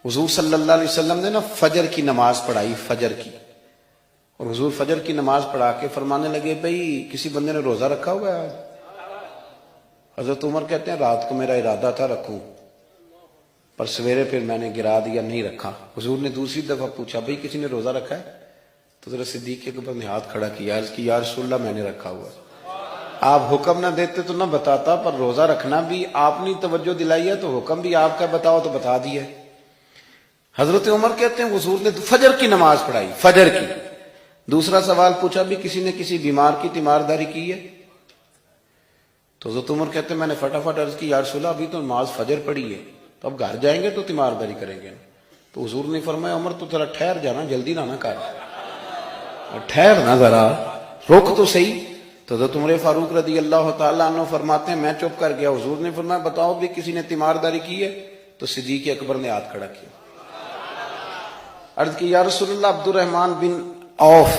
حضور صلی اللہ علیہ وسلم نے نا فجر کی نماز پڑھائی، فجر کی، اور حضور فجر کی نماز پڑھا کے فرمانے لگے بھئی کسی بندے نے روزہ رکھا ہوا ہے آج؟ حضرت عمر کہتے ہیں رات کو میرا ارادہ تھا رکھوں، پر سویرے پھر میں نے گرا دیا، نہیں رکھا۔ حضور نے دوسری دفعہ پوچھا بھئی کسی نے روزہ رکھا ہے؟ تو حضرت صدیق اکبر نے ہاتھ کھڑا کیا، عرض کی یا رسول اللہ میں نے رکھا ہوا ہے۔ آپ حکم نہ دیتے تو نہ بتاتا، پر روزہ رکھنا بھی آپ نے توجہ دلائی ہے تو حکم بھی آپ کا بتاؤ تو بتا دیا۔ حضرت عمر کہتے ہیں حضور نے فجر کی نماز پڑھائی، فجر کی۔ دوسرا سوال پوچھا بھی کسی نے کسی بیمار کی تیمارداری کی ہے؟ تو حضرت عمر کہتے ہیں میں نے فٹافٹ عرض کی یا رسول اللہ ابھی تو نماز فجر پڑھی ہے، تو اب گھر جائیں گے تو تیمارداری کریں گے۔ تو حضور نے فرمایا عمر تو ذرا ٹھہر جانا، جلدی نہ کر، ٹھہر نہ، ذرا رک تو صحیح۔ تو حضرت عمر فاروق رضی اللہ تعالیٰ عنہ فرماتے ہیں میں چپ کر گیا، حضور نے فرمایا بتاؤ بھی کسی نے تیمارداری کی ہے؟ تو صدیق اکبر نے ہاتھ کھڑا کیا، عرض کی یا رسول اللہ عبد الرحمن بن عوف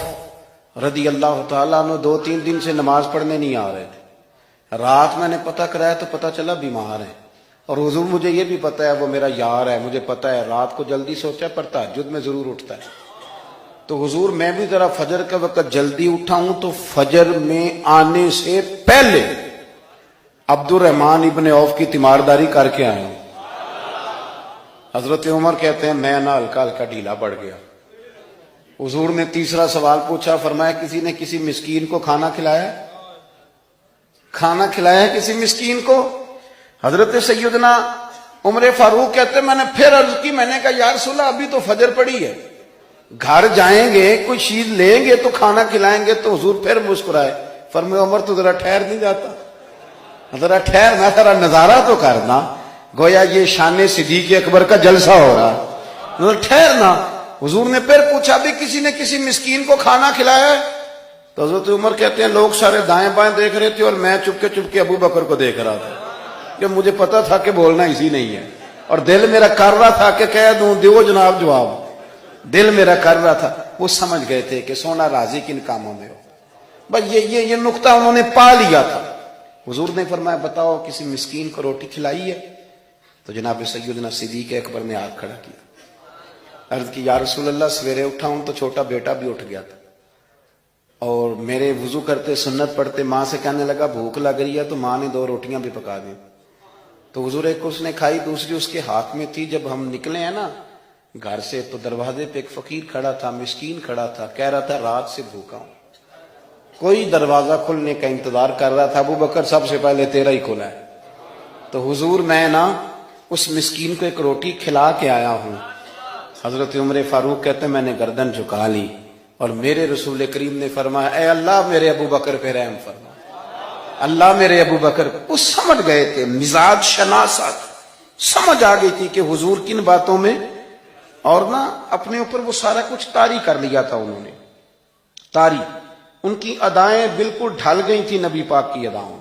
رضی اللہ تعالیٰ عنہ 2-3 دن سے نماز پڑھنے نہیں آ رہے تھے، رات میں نے پتہ کرایا تو پتہ چلا بیمار ہیں، اور حضور مجھے یہ بھی پتہ ہے وہ میرا یار ہے، مجھے پتہ ہے رات کو جلدی سوچا ہے پر تہجد میں ضرور اٹھتا ہے، تو حضور میں بھی ذرا فجر کا وقت جلدی اٹھا ہوں تو فجر میں آنے سے پہلے عبد الرحمن ابن عوف کی تیمارداری کر کے آیا ہوں۔ حضرت عمر کہتے ہیں میں نہ ہلکا ہلکا ڈھیلا پڑ گیا۔ حضور نے تیسرا سوال پوچھا، فرمایا کسی نے کسی مسکین کو کھانا کھلایا؟ کھانا کھلایا ہے کسی مسکین کو؟ حضرت سیدنا عمر فاروق کہتے ہیں میں نے پھر عرض کی، میں نے کہا یا رسول اللہ ابھی تو فجر پڑی ہے، گھر جائیں گے کوئی چیز لیں گے تو کھانا کھلائیں گے۔ تو حضور پھر مسکرائے، فرمایا عمر تو ذرا ٹھہر نہیں جاتا، ذرا ٹھہرنا، ذرا نظارہ تو کرنا، گویا یہ شان صدیق اکبر کا جلسہ ہو رہا، ٹھہرنا۔ حضور نے پھر پوچھا بھی کسی نے کسی مسکین کو کھانا کھلایا ہے؟ تو حضرت عمر کہتے ہیں لوگ سارے دائیں بائیں دیکھ رہے تھے اور میں چپ کے ابو بکر کو دیکھ رہا تھا، کہ مجھے پتا تھا کہ بولنا اسی نہیں ہے، اور دل میرا کر رہا تھا کہ کہہ دوں دیو جناب جواب، دل میرا کر رہا تھا۔ وہ سمجھ گئے تھے کہ سونا راضی کن کاموں میں ہو، بس یہ نقطہ انہوں نے پا لیا تھا۔ حضور نے فرمایا بتاؤ کسی مسکین کو روٹی کھلائی ہے؟ تو جناب سیدنا صدیق اکبر نے ہاتھ کھڑا کیا، عرض کی یا رسول اللہ سویرے اٹھا ہوں تو چھوٹا بیٹا بھی اٹھ گیا تھا، اور میرے وضو کرتے سنت پڑھتے ماں سے کہنے لگا بھوک لگ رہی ہے، تو ماں نے 2 روٹیاں بھی پکا دی، تو حضور ایک اس نے کھائی دوسری اس کے ہاتھ میں تھی۔ جب ہم نکلے ہیں نا گھر سے تو دروازے پہ ایک فقیر کھڑا تھا، مسکین کھڑا تھا، کہہ رہا تھا رات سے بھوکا ہوں، کوئی دروازہ کھلنے کا انتظار کر رہا تھا، ابو بکر سب سے پہلے تیرا ہی کھلا ہے۔ تو حضور میں نا اس مسکین کو ایک روٹی کھلا کے آیا ہوں۔ حضرت عمر فاروق کہتے ہیں میں نے گردن جھکا لی، اور میرے رسول کریم نے فرمایا اے اللہ میرے ابو بکر پہ رحم فرما، اللہ میرے ابو بکر۔ وہ سمجھ گئے تھے، مزاج شناست سمجھ آ گئی تھی کہ حضور کن باتوں میں، اور نہ اپنے اوپر وہ سارا کچھ طاری کر لیا تھا انہوں نے، طاری، ان کی ادائیں بالکل ڈھل گئی تھی نبی پاک کی اداؤں۔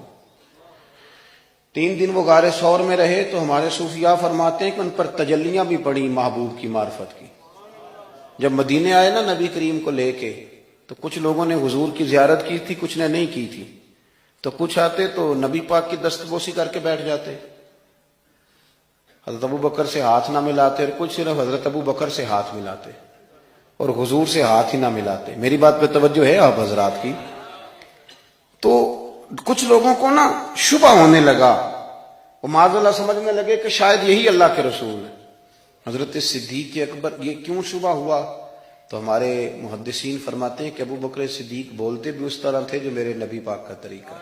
3 دن وہ غار ثور میں رہے تو ہمارے صوفیاء فرماتے ہیں کہ ان پر تجلیاں بھی پڑی محبوب کی معرفت کی۔ جب مدینے آئے نا نبی کریم کو لے کے، تو کچھ لوگوں نے حضور کی زیارت کی تھی، کچھ نے نہیں کی تھی، تو کچھ آتے تو نبی پاک کی دستبوسی کر کے بیٹھ جاتے، حضرت ابو بکر سے ہاتھ نہ ملاتے، اور کچھ صرف حضرت ابو بکر سے ہاتھ ملاتے اور حضور سے ہاتھ ہی نہ ملاتے۔ میری بات پہ توجہ ہے آپ حضرات کی؟ تو کچھ لوگوں کو نا شبہ ہونے لگا، وہ معاذ اللہ سمجھنے لگے کہ شاید یہی اللہ کے رسول ہے۔ حضرت صدیق اکبر، یہ کیوں شبہ ہوا؟ تو ہمارے محدثین فرماتے ہیں کہ ابو بکر صدیق بولتے بھی اس طرح تھے جو میرے نبی پاک کا طریقہ،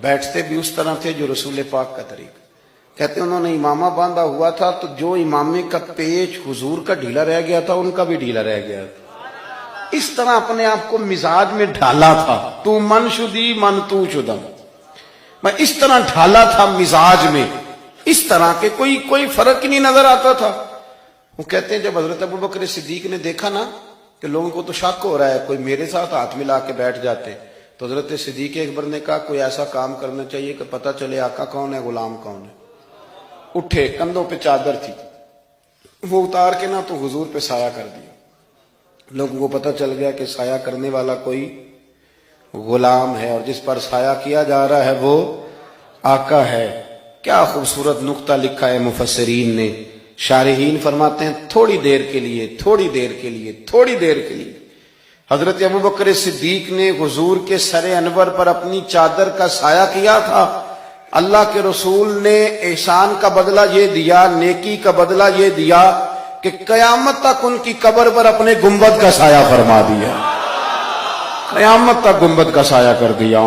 بیٹھتے بھی اس طرح تھے جو رسول پاک کا طریقہ۔ کہتے ہیں انہوں نے امامہ باندھا ہوا تھا تو جو امامے کا پیچ حضور کا ڈھیلا رہ گیا تھا ان کا بھی ڈھیلا رہ گیا تھا، اس طرح اپنے آپ کو مزاج میں ڈھالا تھا، تو من شدی من تو شدم، میں اس طرح ڈھالا تھا مزاج میں، اس طرح کے کوئی فرق ہی نہیں نظر آتا تھا۔ وہ کہتے ہیں جب حضرت ابو بکر صدیق نے دیکھا نا کہ لوگوں کو تو شک ہو رہا ہے، کوئی میرے ساتھ ہاتھ ملا کے بیٹھ جاتے، تو حضرت صدیق اکبر نے کہا کوئی ایسا کام کرنا چاہیے کہ پتہ چلے آقا کون ہے غلام کون ہے۔ اٹھے، کندھوں پہ چادر تھی، وہ اتار کے نا تو حضور پہ سایہ کر دیا، لوگوں کو پتہ چل گیا کہ سایہ کرنے والا کوئی غلام ہے، اور جس پر سایہ کیا جا رہا ہے وہ آقا ہے۔ کیا خوبصورت نقطہ لکھا ہے مفسرین نے شارحین فرماتے ہیں تھوڑی دیر کے لیے، تھوڑی دیر کے لیے، تھوڑی دیر کے لیے حضرت ابوبکر صدیق نے حضور کے سر انور پر اپنی چادر کا سایہ کیا تھا۔ اللہ کے رسول نے احسان کا بدلہ یہ دیا، نیکی کا بدلہ یہ دیا کہ قیامت تک ان کی قبر پر اپنے گنبد کا سایہ فرما دیا، قیامت تک گنبد کا سایہ کر دیا۔